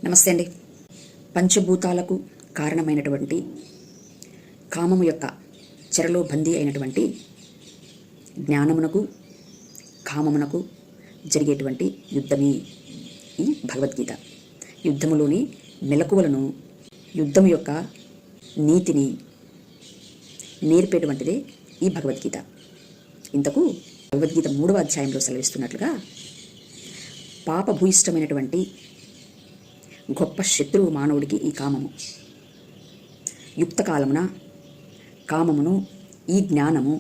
నమస్తే అండి. పంచభూతాలకు కారణమైనటువంటి కామము యొక్క చెరలో బందీ అయినటువంటి జ్ఞానమునకు కామమునకు జరిగేటువంటి యుద్ధమే ఈ భగవద్గీత. యుద్ధములోని మెలకువలను, యుద్ధం యొక్క నీతిని నేర్పేటువంటిదే ఈ భగవద్గీత. ఇంతకు భగవద్గీత 3వ అధ్యాయంలో సెలవిస్తున్నట్లుగా పాపభూయిష్టమైనటువంటి గొప్ప శత్రువు మానవుడికి ఈ కామము. యుక్తకాలమున కామమును, ఈ జ్ఞానము,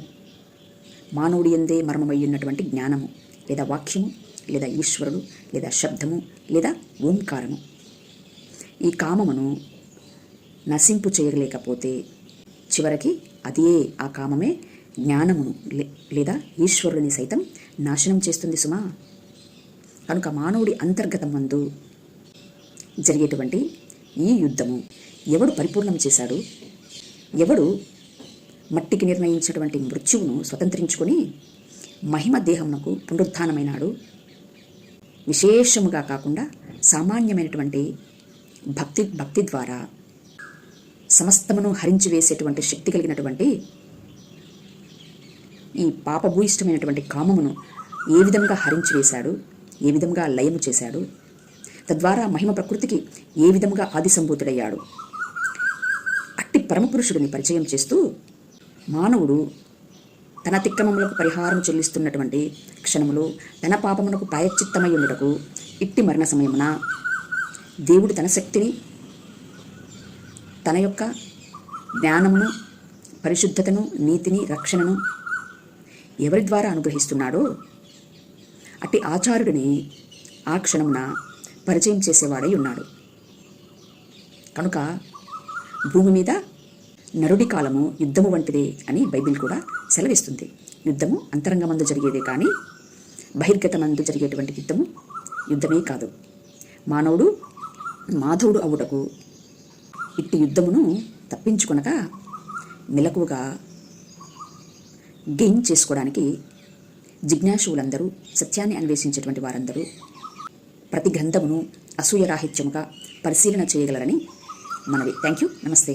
మానవుడి యందే మర్మమయ్యున్నటువంటి జ్ఞానము లేదా వాక్యము లేదా ఈశ్వరుడు లేదా శబ్దము లేదా ఓంకారము, ఈ కామమును నశింపు చేయలేకపోతే చివరికి అదే ఆ కామమే జ్ఞానమును లేదా ఈశ్వరుడిని సైతం నాశనం చేస్తుంది సుమా. కనుక మానవుడి అంతర్గతం మందు జరిగేటువంటి ఈ యుద్ధము ఎవడు పరిపూర్ణం చేశాడు, ఎవడు మట్టికి నిర్ణయించినటువంటి మృత్యువును స్వతంత్రించుకొని మహిమ దేహమునకు పునరుత్థానమైనాడు, విశేషముగా కాకుండా సామాన్యమైనటువంటి భక్తి ద్వారా సమస్తమును హరించి వేసేటువంటి శక్తి కలిగినటువంటి ఈ పాపభూయిష్టమైనటువంటి కామమును ఏ విధంగా హరించి వేశాడు, ఏ విధంగా లయము చేశాడు, తద్వారా మహిమ ప్రకృతికి ఏ విధముగా ఆది సంభూతుడయ్యాడు, అట్టి పరమపురుషుడిని పరిచయం చేస్తూ మానవుడు తన అతిక్రమములకు పరిహారం చెల్లిస్తున్నటువంటి క్షణములో తన పాపమునకు ప్రాయశ్చిత్తమై ఉండుటకు ఇట్టి మరణ సమయమున దేవుడు తన శక్తిని, తన యొక్క జ్ఞానమును, పరిశుద్ధతను, నీతిని, రక్షణను ఎవరి ద్వారా అనుగ్రహిస్తున్నాడో అట్టి ఆచార్యుడిని ఆ క్షణమున పరిచయం చేసేవాడై ఉన్నాడు. కనుక భూమి మీద నరుడి కాలము యుద్ధము వంటిదే అని బైబిల్ కూడా సెలవిస్తుంది. యుద్ధము అంతరంగమందు జరిగేదే కానీ బహిర్గతమందు జరిగేటువంటి యుద్ధమే కాదు. మానవుడు మాధవుడు అవుటకు ఇట్టి యుద్ధమును తప్పించుకొనక మెలకువగా గెయిన్ చేసుకోవడానికి జిజ్ఞాసువులందరూ, సత్యాన్ని అన్వేషించేటువంటి వారందరూ ప్రతి గ్రంథమును అసూయరాహిత్యముగా పరిశీలన చేయగలరని మనవి. Thank you. నమస్తే.